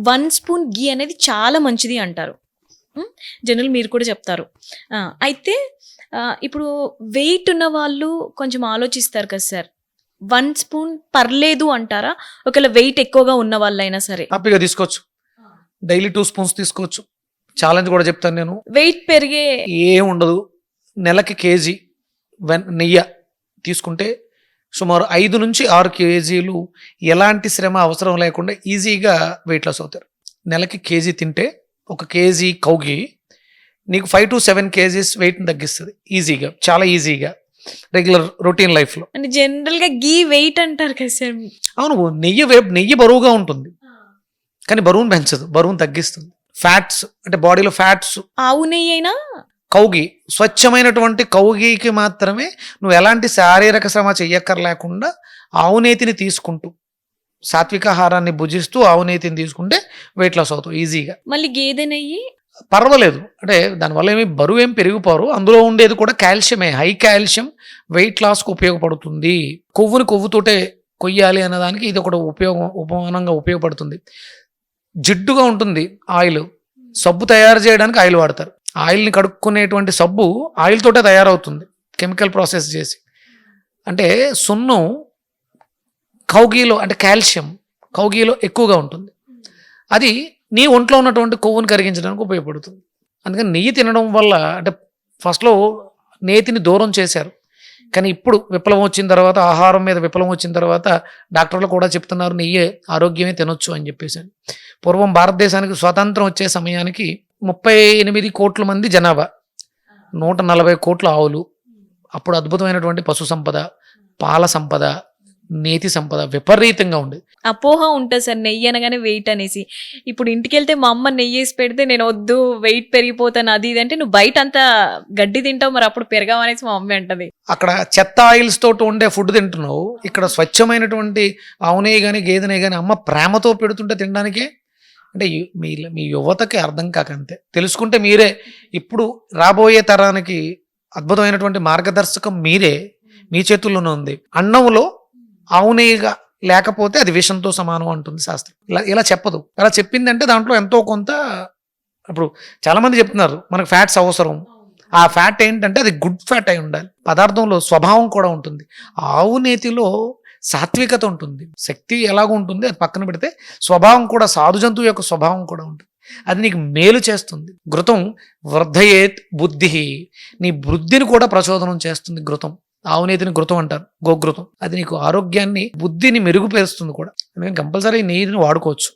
1 spoon ఘీ అనేది చాలా మంచిది అంటారు. జనరల్ మీరు కూడా చెప్తారు. అయితే ఇప్పుడు వెయిట్ ఉన్న వాళ్ళు కొంచెం ఆలోచిస్తారు కదా సార్. 1 స్పూన్ పర్లేదు అంటారా? ఒకవేళ వెయిట్ ఎక్కువగా ఉన్న వాళ్ళైనా సరే హ్యాపీగా తీసుకోవచ్చు. డైలీ 2 స్పూన్స్ తీసుకోవచ్చు. ఛాలెంజ్ కూడా చెప్తాను నేను. వెయిట్ పెరిగే ఏం ఉండదు. నెలకి కేజీ నెయ్యి తీసుకుంటే సుమారు 5 నుంచి 6 కేజీలు ఎలాంటి శ్రమ అవసరం లేకుండా ఈజీగా వెయిట్ లాస్ అవుతారు. నెలకి కేజీ తింటే 1 కేజీ కౌగి నీకు 5 to 7 కేజీస్ వెయిట్ని తగ్గిస్తుంది ఈజీగా, చాలా ఈజీగా రెగ్యులర్ రొటీన్ లైఫ్లో. అంటే జనరల్గా ఘీ వెయిట్ అంటారు కదా సార్. అవును, నెయ్యి బరువుగా ఉంటుంది కానీ బరువును పెంచదు, బరువును తగ్గిస్తుంది. ఫ్యాట్స్ అంటే బాడీలో ఫ్యాట్స్, ఆవు నెయ్యి అయినా కౌగి స్వచ్ఛమైనటువంటి కౌగికి మాత్రమే నువ్వు ఎలాంటి శారీరక శ్రమ చెయ్యక్కర్లేకుండా ఆవునేతిని తీసుకుంటూ సాత్విక ఆహారాన్ని భుజిస్తూ ఆవునేతిని తీసుకుంటే వెయిట్ లాస్ అవుతావు ఈజీగా. మళ్ళీ గేదె నెయ్యి పర్వాలేదు, అంటే దానివల్ల ఏమి బరువు ఏం పెరిగిపోరు. అందులో ఉండేది కూడా కాల్షియమే, హై కాల్షియం, వెయిట్ లాస్కు ఉపయోగపడుతుంది. కొవ్వుతోటే కొయ్యాలి అన్నదానికి ఇది ఒకటి ఉపమానంగా ఉపయోగపడుతుంది. జిడ్డుగా ఉంటుంది ఆయిల్, సబ్బు తయారు చేయడానికి ఆయిల్ వాడతారు. ఆయిల్ని కడుక్కునేటువంటి సబ్బు ఆయిల్ తోటే తయారవుతుంది కెమికల్ ప్రాసెస్ చేసి. అంటే సున్నం కౌగిలో అంటే కాల్షియం కౌగిలో ఎక్కువగా ఉంటుంది. అది నీ ఒంట్లో ఉన్నటువంటి కొవ్వును కరిగించడానికి ఉపయోగపడుతుంది. అందుకని నెయ్యి తినడం వల్ల అంటే ఫస్ట్లో నేతిని దూరం చేశారు, కానీ ఇప్పుడు విప్లవం వచ్చిన తర్వాత, ఆహారం మీద విప్లవం వచ్చిన తర్వాత డాక్టర్లు కూడా చెప్తున్నారు నెయ్యి ఆరోగ్యమే తినొచ్చు అని చెప్పేసి. పూర్వం భారతదేశానికి స్వాతంత్రం వచ్చే సమయానికి 38 కోట్ల మంది జనాభా, 140 కోట్ల ఆవులు. అప్పుడు అద్భుతమైనటువంటి పశు సంపద, పాల సంపద, నేతి సంపద విపరీతంగా ఉండేది. అపోహ ఉంటుంది సార్ నెయ్యి అనగానే వెయిట్ అనేసి. ఇప్పుడు ఇంటికి వెళ్తే మా అమ్మ నెయ్యి వేసి పెడితే నేను వద్దు వెయిట్ పెరిగిపోతాను అది ఇది అంటే, నువ్వు బయట అంతా గడ్డి తింటావు మరి అప్పుడు పెరగవనేసి మా మమ్మీ అంటది. అక్కడ చెత్త ఆయిల్స్ తోటి ఉండే ఫుడ్ తింటున్నావు, ఇక్కడ స్వచ్ఛమైనటువంటి ఆవునే కానీ గేదెనే కానీ అమ్మ ప్రేమతో పెడుతుంటే తినడానికే. అంటే మీ యువతకి అర్థం కాకంతే, తెలుసుకుంటే మీరే ఇప్పుడు రాబోయే తరానికి అద్భుతమైనటువంటి మార్గదర్శకం మీరే, మీ చేతుల్లోనే ఉంది. అన్నంలో ఆవునేయిగా లేకపోతే అది విషంతో సమానం అంటుంది శాస్త్రం. ఇలా చెప్పదు. అలా చెప్పిందంటే దాంట్లో ఎంతో కొంత, ఇప్పుడు చాలా మంది చెప్తున్నారు మనకు ఫ్యాట్స్ అవసరం. ఆ ఫ్యాట్ ఏంటంటే అది గుడ్ ఫ్యాట్ అయి ఉండాలి. పదార్థంలో స్వభావం కూడా ఉంటుంది. ఆవు నేతిలో సాత్వికత ఉంటుంది, శక్తి ఎలాగో ఉంటుంది. అది పక్కన పెడితే స్వభావం కూడా, సాధు జంతువు యొక్క స్వభావం కూడా ఉంటుంది. అది నీకు మేలు చేస్తుంది. ఘృతం వర్ధయేత్ బుద్ధి, నీ బుద్ధిని కూడా ప్రచోదనం చేస్తుంది ఘృతం. ఆవునేతిని ఘృతం అంటారు, గోఘృతం. అది నీకు ఆరోగ్యాన్ని, బుద్ధిని మెరుగుపరుస్తుంది కూడా. అందుకని కంపల్సరీ నీరుని వాడుకోవచ్చు.